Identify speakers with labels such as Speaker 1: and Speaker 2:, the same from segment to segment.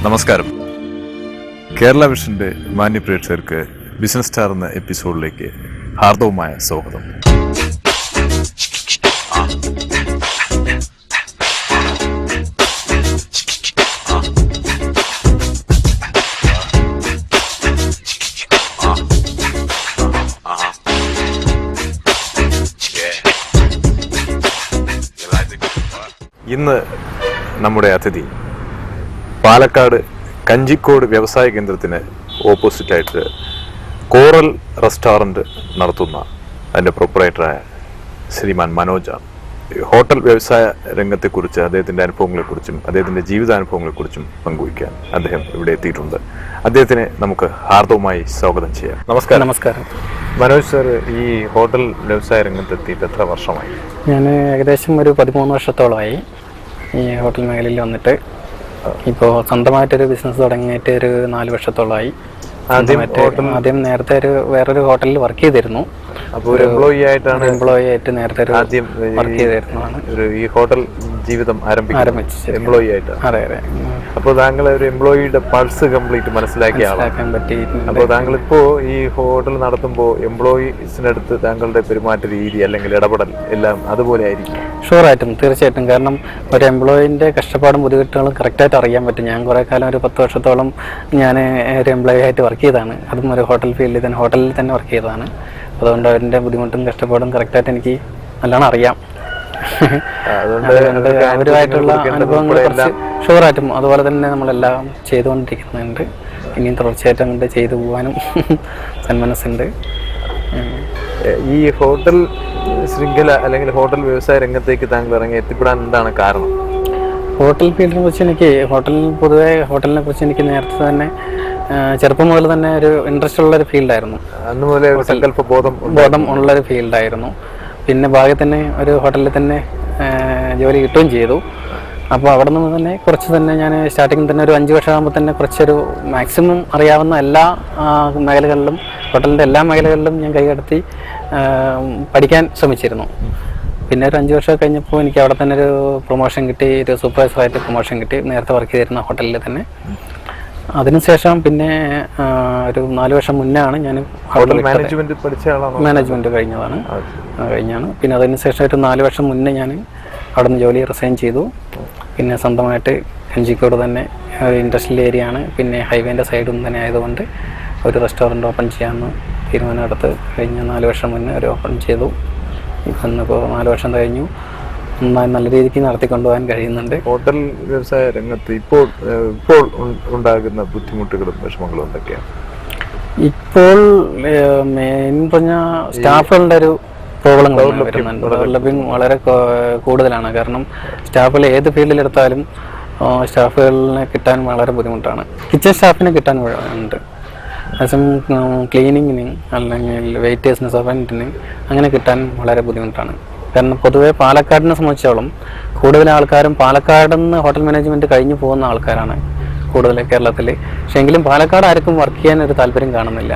Speaker 1: നമസ്കാരം. കേരള വിഷന്റെ മാന്യ പ്രേക്ഷകർക്ക് ബിസിനസ് സ്റ്റാർ എന്ന എപ്പിസോഡിലേക്ക് ഹാർദവമായ സ്വാഗതം. ഇന്ന് നമ്മുടെ അതിഥി പാലക്കാട് കഞ്ചിക്കോട് വ്യവസായ കേന്ദ്രത്തിന് ഓപ്പോസിറ്റായിട്ട് കോറൽ റെസ്റ്റോറൻറ്റ് നടത്തുന്ന അതിൻ്റെ പ്രൊപ്പറേറ്ററായ ശ്രീമാൻ മനോജാണ്. ഹോട്ടൽ വ്യവസായ രംഗത്തെക്കുറിച്ച് അദ്ദേഹത്തിൻ്റെ അനുഭവങ്ങളെക്കുറിച്ചും അദ്ദേഹത്തിൻ്റെ ജീവിതാനുഭവങ്ങളെക്കുറിച്ചും പങ്കുവയ്ക്കാൻ അദ്ദേഹം ഇവിടെ എത്തിയിട്ടുണ്ട്. അദ്ദേഹത്തിനെ നമുക്ക് ഹാർദവമായി സ്വാഗതം ചെയ്യാം. നമസ്കാരം.
Speaker 2: നമസ്കാരം.
Speaker 1: മനോജ് സാർ, ഈ ഹോട്ടൽ വ്യവസായ രംഗത്തെത്തിയിട്ട് എത്ര വർഷമായി?
Speaker 2: ഞാൻ ഏകദേശം ഒരു 13 വർഷത്തോളമായി ഈ ഹോട്ടൽ മേഖലയിൽ വന്നിട്ട്. ഇപ്പോൾ സ്വന്തമായിട്ടൊരു ബിസിനസ് തുടങ്ങിയിട്ട് ഒരു 4 വർഷത്തോളമായി. ആദ്യം നേരത്തെ വേറൊരു ഹോട്ടലിൽ വർക്ക് ചെയ്തിരുന്നു.
Speaker 1: അപ്പോൾ ഒരു എംപ്ലോയി
Speaker 2: ആയിട്ട് നേരത്തെ
Speaker 1: ആദ്യം
Speaker 2: വർക്ക് ചെയ്തിരുന്നതാണ്.
Speaker 1: ഈ ഹോട്ടൽ ജീവിതം ആരംഭിച്ചത് എംപ്ലോയി ആയിട്ട്.
Speaker 2: അതെ അതെ.
Speaker 1: അപ്പോൾ താങ്കൾ ഒരു എംപ്ലോയിയുടെ പൾസ് കംപ്ലീറ്റ് മനസ്സിലാക്കാൻ
Speaker 2: പറ്റി.
Speaker 1: അപ്പോൾ താങ്കൾ ഇപ്പോ ഈ ഹോട്ടൽ നടത്തുമ്പോൾ എംപ്ലോയീസിനടുത്ത് താങ്കളുടെ പെരുമാറ്റ രീതി അല്ലെങ്കിൽ ഇടപെടൽ എല്ലാം അതുപോലെ ആയിരിക്കും?
Speaker 2: ഷുവറായിട്ടും, തീർച്ചയായിട്ടും. കാരണം ഒരു എംപ്ലോയിൻ്റെ കഷ്ടപ്പാടും ബുദ്ധിമുട്ടുകളും കറക്റ്റായിട്ട് അറിയാൻ പറ്റും. ഞാൻ കുറേ കാലം ഒരു 10 വർഷത്തോളം ഞാൻ ഒരു എംപ്ലോയി ആയിട്ട് വർക്ക് ചെയ്തതാണ്. അതും ഒരു ഹോട്ടൽ ഫീൽഡിൽ തന്നെ, ഹോട്ടലിൽ തന്നെ വർക്ക് ചെയ്തതാണ്. അതുകൊണ്ട് അവരുടെ ബുദ്ധിമുട്ടും കഷ്ടപ്പാടും കറക്റ്റായിട്ട് എനിക്ക് നല്ലോണം അറിയാം. അവരുമായിട്ടുള്ള അനുഭവങ്ങൾ കുറച്ച് ഷുവറായിട്ടും അതുപോലെ തന്നെ നമ്മളെല്ലാം ചെയ്തുകൊണ്ടിരിക്കുന്നുണ്ട്. ഇനിയും തുടർച്ചയായിട്ട് അങ്ങോട്ട് ചെയ്തു പോകാനും സന്മനസ്സുണ്ട്.
Speaker 1: ഈ ഹോട്ടൽ ശൃംഖല അല്ലെങ്കിൽ ഹോട്ടൽ വ്യവസായ രംഗത്തേക്ക് താങ്കൾ ഇറങ്ങി എത്തിപ്പെടാൻ എന്താണ് കാരണം?
Speaker 2: ഹോട്ടൽ ഫീൽഡിനെ കുറിച്ച് ഹോട്ടലിനെ കുറിച്ച് എനിക്ക് നേരത്തെ തന്നെ ചെറുപ്പം മുതൽ തന്നെ ഒരു ഇൻട്രസ്റ്റ് ഉള്ളൊരു ഫീൽഡായിരുന്നു.
Speaker 1: അന്ന് മുതലേ
Speaker 2: ബോധം ഉള്ളൊരു ഫീൽഡായിരുന്നു. പിന്നെ ഭാഗ്യത്തിന് ഒരു ഹോട്ടലിൽ തന്നെ ജോലി കിട്ടുകയും ചെയ്തു. അപ്പോൾ അവിടെ നിന്ന് തന്നെ കുറച്ച് തന്നെ ഞാൻ സ്റ്റാർട്ടിങ്ങിൽ തന്നെ ഒരു 5 വർഷമാകുമ്പോൾ തന്നെ കുറച്ചൊരു മാക്സിമം അറിയാവുന്ന എല്ലാ മേഖലകളിലും, ഹോട്ടലിൻ്റെ എല്ലാ മേഖലകളിലും ഞാൻ കൈകടത്തി പഠിക്കാൻ ശ്രമിച്ചിരുന്നു. പിന്നെ ഒരു 5 വർഷം കഴിഞ്ഞപ്പോൾ എനിക്ക് അവിടെ തന്നെ ഒരു പ്രൊമോഷൻ കിട്ടി. ഒരു സൂപ്പർവൈസറായിട്ട് പ്രൊമോഷൻ കിട്ടി, നേരത്തെ വർക്ക് ചെയ്തിരുന്ന ഹോട്ടലിൽ തന്നെ. അതിനുശേഷം പിന്നെ ഒരു 4 വർഷം മുന്നാണ് ഞാൻ മാനേജ്മെൻറ്റ് കഴിഞ്ഞാണ്. പിന്നെ അതിനുശേഷം ഒരു 4 വർഷം മുന്നേ ഞാൻ അവിടെ നിന്ന് ജോലി റിസൈൻ ചെയ്തു. പിന്നെ സ്വന്തമായിട്ട് കഞ്ചിക്കോട് തന്നെ ഇൻഡസ്ട്രിയൽ ഏരിയ ആണ്, പിന്നെ ഹൈവേൻ്റെ സൈഡും തന്നെ ആയതുകൊണ്ട് ഒരു റെസ്റ്റോറൻറ്റ് ഓപ്പൺ ചെയ്യാമെന്ന് തീരുമാനമെടുത്ത് കഴിഞ്ഞ 4 വർഷം മുന്നേ ഒരു ഓപ്പൺ ചെയ്തു. ഇന്നിപ്പോൾ 4 വർഷം കഴിഞ്ഞു. നല്ല രീതിക്ക് നടത്തിക്കൊണ്ടുപോകാൻ കഴിയുന്നുണ്ട്.
Speaker 1: ഹോട്ടൽ വ്യവസായ രംഗത്ത് ഇപ്പോൾ ഉണ്ടാകുന്ന ബുദ്ധിമുട്ടുകളും വിഷമങ്ങളും എന്തൊക്കെയാണ്?
Speaker 2: ഇപ്പോൾ മെയിൻ പറഞ്ഞ സ്റ്റാഫുകളുടെ ഒരു പ്രോബ്ലങ്ങൾ വരുന്നുണ്ട്. ഡെവലപ്പിംഗ് വളരെ കൂടുതലാണ്. കാരണം സ്റ്റാഫുകൾ ഏത് ഫീൽഡിലെടുത്താലും സ്റ്റാഫുകളിനെ കിട്ടാൻ വളരെ ബുദ്ധിമുട്ടാണ്. കിച്ചൺ സ്റ്റാഫിനെ കിട്ടാൻ ഉണ്ട്. ക്ലീനിങ്ങിന് അല്ലെങ്കിൽ വെയിറ്റേഴ്സിന്, സർവൻറ്റിന് അങ്ങനെ കിട്ടാൻ വളരെ ബുദ്ധിമുട്ടാണ്. കാരണം പൊതുവെ പാലക്കാടിനെ സംബന്ധിച്ചോളം കൂടുതൽ ആൾക്കാരും പാലക്കാട് നിന്ന് ഹോട്ടൽ മാനേജ്മെൻറ്റ് കഴിഞ്ഞു പോകുന്ന ആൾക്കാരാണ് കൂടുതൽ കേരളത്തിൽ. പക്ഷേ എങ്കിലും പാലക്കാട് ആർക്കും വർക്ക് ചെയ്യാൻ ഒരു താല്പര്യം കാണുന്നില്ല.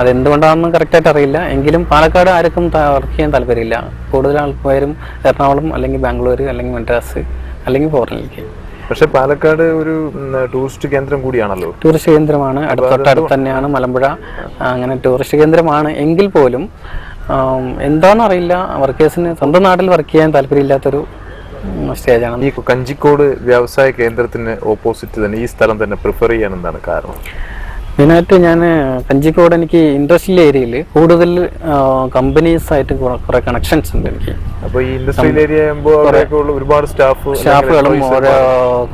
Speaker 2: അതെന്തുകൊണ്ടാണെന്ന് കറക്റ്റായിട്ട് അറിയില്ല. എങ്കിലും പാലക്കാട് ആർക്കും വർക്ക് ചെയ്യാൻ താല്പര്യമില്ല. കൂടുതൽ ആൾക്കാരും എറണാകുളം അല്ലെങ്കിൽ ബാംഗ്ലൂർ അല്ലെങ്കിൽ മദ്രാസ് അല്ലെങ്കിൽ ഫോറിനിലേക്ക്.
Speaker 1: പക്ഷെ പാലക്കാട് ഒരു ടൂറിസ്റ്റ് കേന്ദ്രം കൂടിയാണല്ലോ.
Speaker 2: ടൂറിസ്റ്റ് കേന്ദ്രമാണ്. തൊട്ടടുത്ത് തന്നെയാണ് മലമ്പുഴ. അങ്ങനെ ടൂറിസ്റ്റ് കേന്ദ്രമാണ്. എങ്കിൽ പോലും എന്താണെന്നറിയില്ല, വർക്കേഴ്സിന് സ്വന്തം നാട്ടിൽ വർക്ക് ചെയ്യാൻ താല്പര്യമില്ലാത്തൊരു സ്റ്റേജാണ്.
Speaker 1: ഈ കഞ്ചിക്കോട് വ്യവസായ കേന്ദ്രത്തിന് ഓപ്പോസിറ്റ് തന്നെ ഈ സ്ഥലം തന്നെ പ്രിഫർ ചെയ്യാൻ എന്താണ് കാരണം?
Speaker 2: മെയിനായിട്ട് ഞാൻ കഞ്ചിക്കോട് എനിക്ക് ഇൻഡസ്ട്രിയൽ ഏരിയയിൽ കൂടുതൽ കമ്പനീസായിട്ട് കുറേ കണക്ഷൻസ് ഉണ്ട് എനിക്ക്.
Speaker 1: അപ്പോൾ ഈ ഇൻഡസ്ട്രിയൽ ഏരിയ ആകുമ്പോൾ ഒരുപാട്
Speaker 2: സ്റ്റാഫുകളും ഓരോ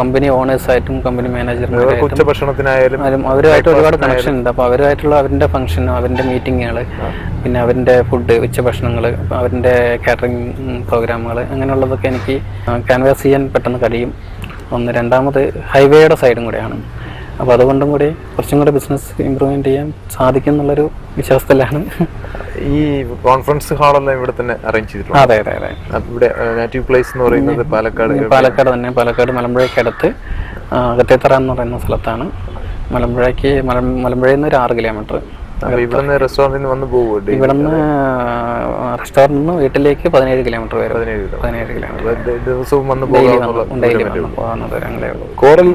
Speaker 2: കമ്പനി ഓണേഴ്സായിട്ടും കമ്പനി മാനേജർമാരും
Speaker 1: ഉച്ചഭക്ഷണത്തിനായാലും
Speaker 2: അവരുമായിട്ട് ഒരുപാട് കണക്ഷൻ ഉണ്ട്. അപ്പോൾ അവരുമായിട്ടുള്ള അവരുടെ ഫംഗ്ഷൻ, അവരുടെ മീറ്റിങ്ങുകൾ, പിന്നെ അവരുടെ ഫുഡ്, ഉച്ചഭക്ഷണങ്ങൾ, അവരുടെ കാറ്ററിംഗ് പ്രോഗ്രാമുകൾ, അങ്ങനെയുള്ളതൊക്കെ എനിക്ക് ക്യാൻവാസ് ചെയ്യാൻ പെട്ടെന്ന് കഴിയും. രണ്ടാമത് ഹൈവേയുടെ സൈഡും കൂടെയാണ്. അപ്പോൾ അതുകൊണ്ടും കൂടി കുറച്ചും കൂടെ ബിസിനസ് ഇമ്പ്രൂവ്മെന്റ് ചെയ്യാൻ സാധിക്കും എന്നുള്ളൊരു വിശ്വാസത്തിലാണ്.
Speaker 1: ഈ കോൺഫറൻസ് ഹാളെല്ലാം ഇവിടെ തന്നെ അറേഞ്ച് ചെയ്തിട്ടുണ്ട്?
Speaker 2: അതെ അതെ അതെ.
Speaker 1: ഇവിടെ നേറ്റീവ് പ്ലേസ് എന്ന് പറയുന്നത്
Speaker 2: പാലക്കാട് തന്നെ. പാലക്കാട് മലമ്പുഴയ്ക്കടുത്ത് അകത്തേത്തറ എന്ന് പറയുന്ന സ്ഥലത്താണ്. മലമ്പുഴയിൽ നിന്ന് ഒരു 6 കിലോമീറ്റർ.
Speaker 1: ഇവിടുന്ന് റെസ്റ്റോറന്റിൽ വന്ന് പോകും.
Speaker 2: ഇവിടുന്ന് റെസ്റ്റോറന്റിൽ നിന്ന് വീട്ടിലേക്ക് 17 കിലോമീറ്റർ വരെ. 17 കിലോമീറ്റർ
Speaker 1: ദിവസവും വന്ന്
Speaker 2: ഡെയിലി പോകുന്നത് ഞങ്ങളേ ഉള്ളൂ.
Speaker 1: കോറൽ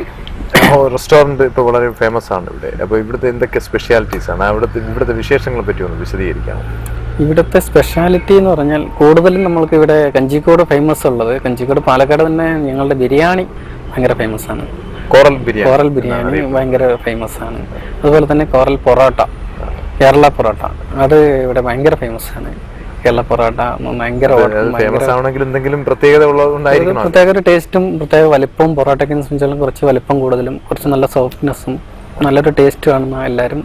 Speaker 1: റെസ്റ്റോറൻറ്റ് ഇപ്പോൾ വളരെ ഫേമസ് ആണ് ഇവിടെ. അപ്പോൾ ഇവിടുത്തെ എന്തൊക്കെ സ്പെഷ്യാലിറ്റീസ് ആണ്, ഇവിടുത്തെ വിശേഷങ്ങളെ പറ്റി ഒന്ന് വിശദീകരിക്കാം.
Speaker 2: ഇവിടുത്തെ സ്പെഷ്യാലിറ്റി എന്ന് പറഞ്ഞാൽ കൂടുതലും നമ്മൾക്ക് ഇവിടെ കഞ്ചിക്കോട് ഫേമസ് ഉള്ളത്, കഞ്ചിക്കോട് പാലക്കാട് തന്നെ ഞങ്ങളുടെ ബിരിയാണി ഭയങ്കര ഫേമസ് ആണ്. കോറൽ ബിരിയാണി ഭയങ്കര ഫേമസ് ആണ്. അതുപോലെ തന്നെ കോറൽ പൊറോട്ട, കേരള പൊറോട്ട, അത് ഇവിടെ ഭയങ്കര ഫേമസ് ആണ്. കേരള പൊറോട്ട ഭയങ്കര പ്രത്യേക ഒരു ടേസ്റ്റും പ്രത്യേക വലിപ്പവും, പൊറോട്ടയ്ക്ക് സംബന്ധിച്ചാലും കുറച്ച് വലിപ്പം കൂടുതലും കുറച്ച് നല്ല സോഫ്റ്റ്നെസ്സും നല്ലൊരു ടേസ്റ്റും ആണെന്ന് എല്ലാവരും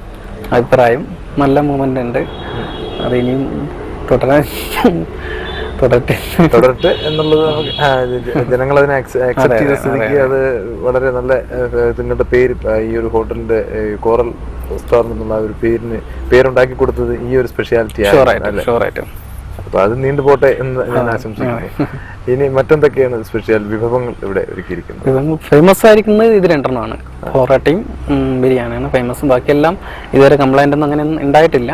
Speaker 2: അഭിപ്രായം. നല്ല മൂവ്മെന്റ് ഉണ്ട്. അത് ഇനിയും
Speaker 1: തുടരട്ടെ എന്നുള്ളത് ജനങ്ങൾ അതിനെ അക്സെപ്റ്റ് ചെയ്ത സ്ഥിതിക്ക് അത് വളരെ നല്ല. നിങ്ങളുടെ പേര് ഈ ഒരു ഹോട്ടലിന്റെ കോറൽ റെസ്റ്റോറന്റ് എന്നുള്ള ഒരു പേരുണ്ടാക്കി കൊടുത്തത് ഈ ഒരു സ്പെഷ്യാലിറ്റി ആണ്. അപ്പൊ അത് നീണ്ടുപോട്ടെ എന്ന് ഞാൻ ആശംസിക്കുന്നു. ഇനി മറ്റെന്തൊക്കെയാണ് സ്പെഷ്യൽ വിഭവങ്ങൾ ഇവിടെ ഒരുക്കിയിരിക്കുന്നത്?
Speaker 2: ഫേമസ് ആയിരിക്കുന്നത് ഇത് രണ്ടെണ്ണമാണ്, പൊറോട്ടയും ബിരിയാണിയാണ് ഫേമസ്. ബാക്കിയെല്ലാം ഇതുവരെ കംപ്ലൈന്റ് ഒന്നും അങ്ങനെ ഉണ്ടായിട്ടില്ല.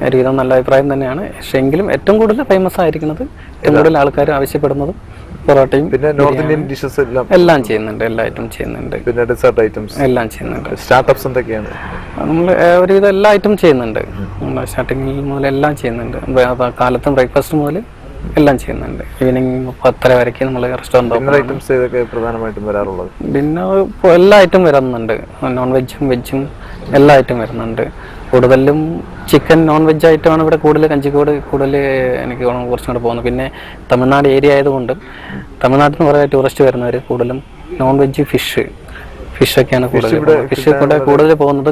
Speaker 2: ഒരുവിധം നല്ല അഭിപ്രായം തന്നെയാണ്. പക്ഷെ എങ്കിലും ഏറ്റവും കൂടുതൽ ഫേമസ് ആയിരിക്കുന്നത്, ഏറ്റവും കൂടുതൽ ആൾക്കാർ ആവശ്യപ്പെടുന്നതും പൊറോട്ടയും
Speaker 1: പിന്നെ നോർത്ത് ഇന്ത്യൻ ഡിഷസ്
Speaker 2: എല്ലാം ചെയ്യുന്നുണ്ട്. എല്ലാ ഐറ്റം ചെയ്യുന്നുണ്ട്.
Speaker 1: പിന്നെ ഡെസേർട്ട് ഐറ്റംസ് എല്ലാം
Speaker 2: ചെയ്യുന്നുണ്ട്.
Speaker 1: സ്റ്റാർട്ടപ്സ് എന്തൊക്കെയാണ്?
Speaker 2: നമ്മൾ ഒരുവിധം എല്ലാ ഐറ്റം ചെയ്യുന്നുണ്ട്. സ്റ്റാർട്ടിങ്ങിൽ മുതൽ എല്ലാം ചെയ്യുന്നുണ്ട്. കാലത്തും ബ്രേക്ക്ഫാസ്റ്റ് മുതൽ എല്ലാം ചെയ്യുന്നുണ്ട്. ഈവനിങ് 10:30 വരയ്ക്ക് നമ്മൾ റെസ്റ്റോറൻറ്റ്
Speaker 1: ഐറ്റംസ് ഏതൊക്കെ പ്രധാനമായിട്ടും വരാറുള്ളത്?
Speaker 2: പിന്നെ ഇപ്പോൾ എല്ലാ ഐറ്റം വരുന്നുണ്ട്. നോൺ വെജും വെജും എല്ലാ ഐറ്റം വരുന്നുണ്ട്. കൂടുതലും ചിക്കൻ നോൺ വെജ് ഐറ്റമാണ് ഇവിടെ കൂടുതൽ. കഞ്ചിക്കോട് കൂടുതൽ എനിക്ക് കുറച്ചും കൂടെ പോകുന്നത്. പിന്നെ തമിഴ്നാട് ഏരിയ ആയതുകൊണ്ട് തമിഴ്നാട്ടിൽ നിന്ന് കുറേ ടൂറിസ്റ്റ് വരുന്നവർ കൂടുതലും നോൺ വെജ് ഫിഷൊക്കെയാണ് കൂടുതൽ പോകുന്നത്.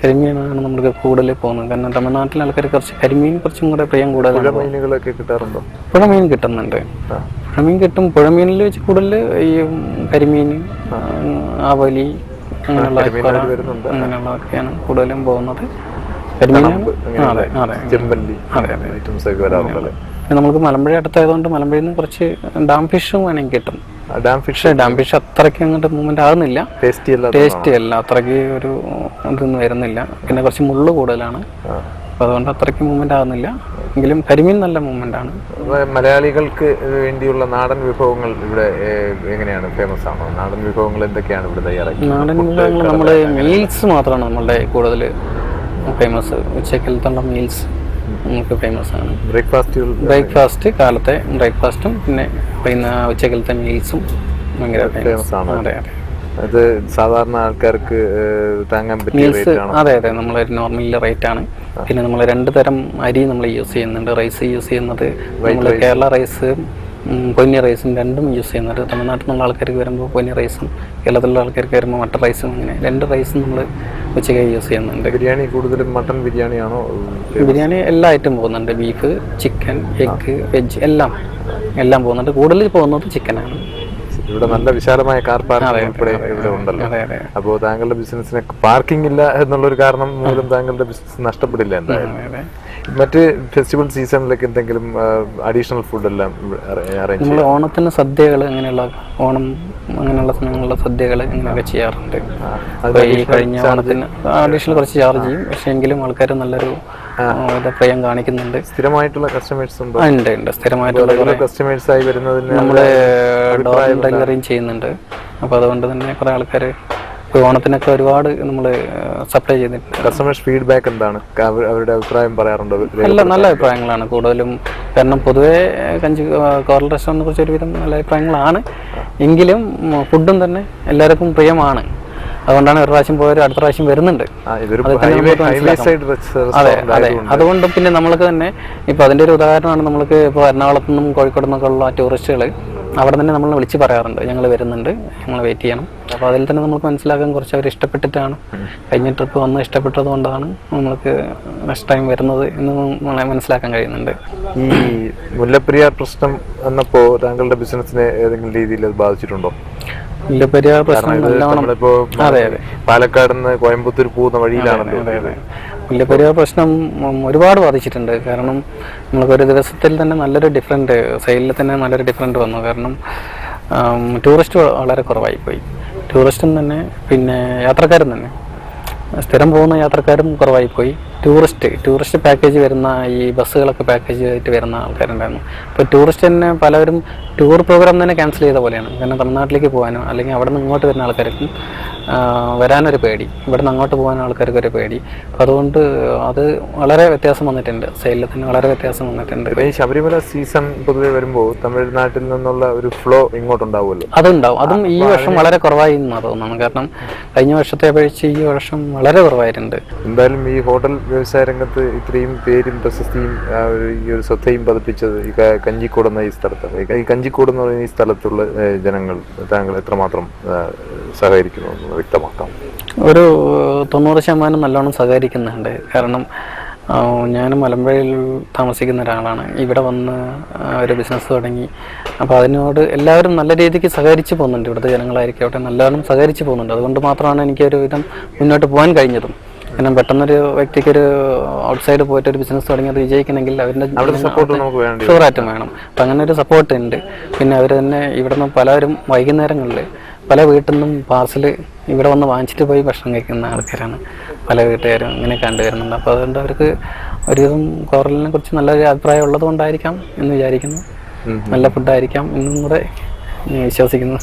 Speaker 2: കരിമീനാണ് നമുക്ക് കൂടുതൽ പോകുന്നത്. കാരണം തമിഴ്നാട്ടിലെ ആൾക്കാർ കരിമീൻ കുറച്ചും കൂടെ പ്രിയം കൂടുതലാണ്. പുഴമീൻ കിട്ടുന്നുണ്ട്. പുഴമീൻ കിട്ടും. പുഴമീനിൽ വെച്ച് കൂടുതൽ ഈ കരിമീൻ, ആവലി അങ്ങനെയുള്ളതൊക്കെയാണ് കൂടുതലും പോകുന്നത്. നമുക്ക് മലമ്പുഴ അടുത്തായതുകൊണ്ട് മലമ്പുഴയിൽ നിന്ന് കുറച്ച് ഡാം ഫിഷും വേണമെങ്കിൽ കിട്ടും. ഡാം ഫിഷ് അത്രയ്ക്ക് അങ്ങോട്ട് മൂവ്മെന്റ് ആകുന്നില്ല, ടേസ്റ്റി അല്ല, അത്രയ്ക്ക് ഒരു ഇതൊന്നും വരുന്നില്ല. പിന്നെ കുറച്ച് മുള്ളു കൂടുതലാണ്, അപ്പൊ അതുകൊണ്ട് അത്രയ്ക്ക് മൂവ്മെന്റ് ആകുന്നില്ല. എങ്കിലും കരിമീൻ നല്ല മൂവ്മെന്റ് ആണ്.
Speaker 1: മലയാളികൾക്ക് വേണ്ടിയുള്ള നാടൻ വിഭവങ്ങൾ ഇവിടെ എങ്ങനെയാണ്? ഫേമസ് ആണോ? നാടൻ വിഭവങ്ങൾ എന്തൊക്കെയാണ് ഇവിടെ തയ്യാറാക്കി?
Speaker 2: നാടൻ വിഭവങ്ങൾ നമ്മുടെ മീൽസ് മാത്രമാണ് നമ്മളുടെ കൂടുതൽ ഫേമസ്. ഉച്ചക്കലത്തുള്ള മീൽസ് നമുക്ക് ഫേമസ് ആണ്. ബ്രേക്ക്ഫാസ്റ്റ് കാലത്തെ ബ്രേക്ക്ഫാസ്റ്റും പിന്നെ ഉച്ചക്കലത്തെ മീൽസും ഭയങ്കര ഫേമസ് ആണ്. അതെ അതെ,
Speaker 1: അത് സാധാരണ ആൾക്കാർക്ക് താങ്ങാൻ പറ്റിയ റേറ്റ് ആണോ?
Speaker 2: അതെ അതെ, നമ്മൾ നോർമൽ റേറ്റ് ആണ്. പിന്നെ നമ്മൾ 2 തരം അരി നമ്മൾ യൂസ് ചെയ്യുന്നുണ്ട്. റൈസ് യൂസ് ചെയ്യുന്നത് നമ്മൾ കേരള റൈസ്, പൊന്നി റൈസും രണ്ടും യൂസ് ചെയ്യുന്നുണ്ട്. തമിഴ്നാട്ടിൽ നിന്നുള്ള ആൾക്കാർക്ക് വരുമ്പോൾ പൊന്നി റൈസും, കേരളത്തിലുള്ള ആൾക്കാർക്ക് വരുമ്പോൾ മട്ടൺ റൈസും, അങ്ങനെ 2 റൈസും നമ്മൾ ഉച്ചയ്ക്ക് യൂസ് ചെയ്യുന്നുണ്ട്.
Speaker 1: ബിരിയാണി കൂടുതലും മട്ടൺ ബിരിയാണിയാണോ?
Speaker 2: ബിരിയാണി എല്ലാ ഐറ്റം പോകുന്നുണ്ട്. ബീഫ്, ചിക്കൻ, എഗ്, വെജ് എല്ലാം പോകുന്നുണ്ട്. കൂടുതൽ പോകുന്നത് ചിക്കനാണ്.
Speaker 1: ഇവിടെ നല്ല വിശാലമായ കാർ പാർക്കിംഗ് ഉൾപ്പെടെ ഇവിടെ ഉണ്ടല്ലോ. അപ്പോൾ താങ്കളുടെ ബിസിനസ്സിന് പാർക്കിംഗ് ഇല്ല എന്നുള്ളൊരു കാരണം മൂലം താങ്കളുടെ ബിസിനസ് നഷ്ടപ്പെടില്ല എന്തായാലും. മറ്റ് ഫെസ്റ്റിവൽ സീസണിലേക്ക് എന്തെങ്കിലും അഡീഷണൽ ഫുഡ് എല്ലാം അറേഞ്ച്
Speaker 2: നമ്മൾ ഓണത്തിന് സദ്യകൾ, അങ്ങനെയുള്ള സമയങ്ങളിലുള്ള സദ്യകൾ ഇങ്ങനെയൊക്കെ ചെയ്യാറുണ്ട്. ഈ കഴിഞ്ഞ ഓണത്തിന് അഡീഷണൽ കുറച്ച് ചാർജ് ചെയ്യും. പക്ഷേ എങ്കിലും ആൾക്കാർ നല്ലൊരു പ്രിയം കാണിക്കുന്നുണ്ട്.
Speaker 1: സ്ഥിരമായിട്ടുള്ള കസ്റ്റമേഴ്സ് ഉണ്ട്.
Speaker 2: സ്ഥിരമായിട്ടുള്ള
Speaker 1: കസ്റ്റമേഴ്സായി വരുന്നതിന്
Speaker 2: നമ്മൾ ഡോർ ഡെലിവറിയും ചെയ്യുന്നുണ്ട്. അപ്പോൾ അതുകൊണ്ട് തന്നെ കുറേ ആൾക്കാർ ഓണത്തിനൊക്കെ ഒരുപാട് നമ്മൾ സപ്ലൈ ചെയ്തിട്ടുണ്ട്.
Speaker 1: കസ്റ്റമേഴ്സ് ഫീഡ്ബാക്ക് എന്താണ്? അവരുടെ അഭിപ്രായം പറയാറുണ്ടോ?
Speaker 2: നല്ല അഭിപ്രായങ്ങളാണ് കൂടുതലും. കാരണം പൊതുവേ കോറൽ റെസ്റ്റോറൻറ്റിനെ കുറിച്ച് ഒരുവിധം നല്ല അഭിപ്രായങ്ങളാണ്. എങ്കിലും ഫുഡും തന്നെ എല്ലാവർക്കും പ്രിയമാണ്. അതുകൊണ്ടാണ് ഒരു പ്രാവശ്യം പോയവർ അടുത്ത പ്രാവശ്യം വരുന്നുണ്ട്. അതെ അതെ, അതുകൊണ്ട് പിന്നെ നമ്മൾക്ക് തന്നെ ഇപ്പോൾ അതിൻ്റെ ഒരു ഉദാഹരണമാണ്. നമ്മൾക്ക് ഇപ്പോൾ എറണാകുളത്തു നിന്നും കോഴിക്കോട് നിന്നൊക്കെ ഉള്ള ടൂറിസ്റ്റുകൾ അവിടെ തന്നെ നമ്മൾ വിളിച്ച് പറയാറുണ്ട്, ഞങ്ങൾ വരുന്നുണ്ട്, ഞങ്ങൾ വെയിറ്റ് ചെയ്യണം. അപ്പോൾ അതിൽ തന്നെ നമുക്ക് മനസ്സിലാക്കാൻ കുറച്ച് അവർ ഇഷ്ടപ്പെട്ടിട്ടാണ്, കഴിഞ്ഞ ട്രിപ്പ് വന്ന് ഇഷ്ടപ്പെട്ടത് കൊണ്ടാണ് നമ്മൾക്ക് നെക്സ്റ്റ് ടൈം വരുന്നത് എന്ന് നമ്മളെ മനസ്സിലാക്കാൻ കഴിയുന്നുണ്ട്.
Speaker 1: ഈ മുല്ലപ്പെരിയാർ പ്രശ്നം വന്നപ്പോൾ താങ്കളുടെ ബിസിനസ്സിനെ ഏതെങ്കിലും രീതിയിൽ അത് ബാധിച്ചിട്ടുണ്ടോ?
Speaker 2: മുല്ലപ്പെരിയാർ പ്രശ്നം
Speaker 1: പാലക്കാട് നിന്ന് കോയമ്പത്തൂർ പോകുന്ന വഴിയിലാണല്ലോ.
Speaker 2: മുല്ലപ്പെരിയാർ പ്രശ്നം ഒരുപാട് ബാധിച്ചിട്ടുണ്ട്. കാരണം നമുക്കൊരു ദിവസത്തിൽ തന്നെ നല്ലൊരു ഡിഫറൻറ്റ്, സെയിലിൽ തന്നെ നല്ലൊരു ഡിഫറൻറ്റ് വന്നു. കാരണം ടൂറിസ്റ്റ് വളരെ കുറവായിപ്പോയി. ടൂറിസ്റ്റും തന്നെ പിന്നെ യാത്രക്കാരും തന്നെ സ്ഥിരം പോകുന്ന യാത്രക്കാരും കുറവായിപ്പോയി. ടൂറിസ്റ്റ് പാക്കേജ് വരുന്ന ഈ ബസ്സുകളൊക്കെ പാക്കേജ് ആയിട്ട് വരുന്ന ആൾക്കാരുണ്ടായിരുന്നു. അപ്പോൾ ടൂറിസ്റ്റ് തന്നെ പലരും ടൂർ പ്രോഗ്രാം തന്നെ ക്യാൻസൽ ചെയ്ത പോലെയാണ്. കാരണം തമിഴ്നാട്ടിലേക്ക് പോകാനോ അല്ലെങ്കിൽ അവിടെ നിന്ന് ഇങ്ങോട്ട് വരുന്ന ആൾക്കാർക്കും വരാനൊരു പേടി, ഇവിടെ നിന്ന് അങ്ങോട്ട് പോകാൻ ആൾക്കാർക്കൊരു പേടി. അപ്പോൾ അതുകൊണ്ട് അത് വളരെ വ്യത്യാസം വന്നിട്ടുണ്ട്, സെയിലിൽ തന്നെ വളരെ വ്യത്യാസം വന്നിട്ടുണ്ട്.
Speaker 1: ഈ ശബരിമല സീസൺ പൊതുവെ വരുമ്പോൾ തമിഴ്നാട്ടിൽ നിന്നുള്ള ഒരു ഫ്ലോ ഇങ്ങോട്ടുണ്ടാവുമല്ലോ,
Speaker 2: അതുണ്ടാവും. അതും ഈ വർഷം വളരെ കുറവായി എന്നാണ് തോന്നുന്നത്. കാരണം കഴിഞ്ഞ വർഷത്തെ അപേക്ഷിച്ച് ഈ വർഷം വളരെ കുറവായിട്ടുണ്ട്.
Speaker 1: എന്തായാലും ഈ ഹോട്ടൽ വ്യവസായ രംഗത്ത് ഇത്രയും പേരും പ്രശസ്തിയും ഈ ഒരു ശ്രദ്ധയും പതിപ്പിച്ചത് ഈ കഞ്ചിക്കോട് എന്ന ഈ സ്ഥലത്താണ്. ഈ കഞ്ചിക്കോട് എന്ന് പറയുന്ന ഈ സ്ഥലത്തുള്ള ജനങ്ങൾ താങ്കൾ എത്രമാത്രം സഹകരിക്കുന്നു എന്ന് വ്യക്തമാക്കാം.
Speaker 2: ഒരു 90% നല്ലോണം സഹകരിക്കുന്നുണ്ട്. കാരണം ഞാൻ മലമ്പുഴയിൽ താമസിക്കുന്ന ഒരാളാണ്. ഇവിടെ വന്ന് ഒരു ബിസിനസ് തുടങ്ങി. അപ്പോൾ അതിനോട് എല്ലാവരും നല്ല രീതിക്ക് സഹകരിച്ച് പോകുന്നുണ്ട്. ഇവിടുത്തെ ജനങ്ങളായിരിക്കട്ടെ നല്ലോണം സഹകരിച്ച് പോകുന്നുണ്ട്. അതുകൊണ്ട് മാത്രമാണ് എനിക്കൊരു വിധം മുന്നോട്ട് പോകാൻ കഴിഞ്ഞതും. കാരണം പെട്ടെന്നൊരു വ്യക്തിക്കൊരു ഔട്ട്സൈഡ് പോയിട്ട് ഒരു ബിസിനസ് തുടങ്ങി അത് വിജയിക്കണമെങ്കിൽ അവരുടെ
Speaker 1: സപ്പോർട്ട്
Speaker 2: ഷുവറായിട്ടും വേണം. അപ്പം അങ്ങനെ ഒരു സപ്പോർട്ട് ഉണ്ട്. പിന്നെ അവർ തന്നെ ഇവിടെ നിന്ന് പലരും വൈകുന്നേരങ്ങളിൽ പല വീട്ടിൽ നിന്നും പാർസൽ ഇവിടെ വന്ന് വാങ്ങിച്ചിട്ട് പോയി ഭക്ഷണം കഴിക്കുന്ന ആൾക്കാരാണ് പല വീട്ടുകാരും ഇങ്ങനെ കണ്ടുവരുന്നുണ്ട്. അപ്പോൾ അതുകൊണ്ട് അവർക്ക് ഒരുവിധം കോറലിനെ കുറിച്ച് നല്ലൊരു അഭിപ്രായം ഉള്ളത് കൊണ്ടായിരിക്കാം എന്ന് വിചാരിക്കുന്നു. നല്ല ഫുഡായിരിക്കാം എന്നും കൂടെ വിശ്വസിക്കുന്നു.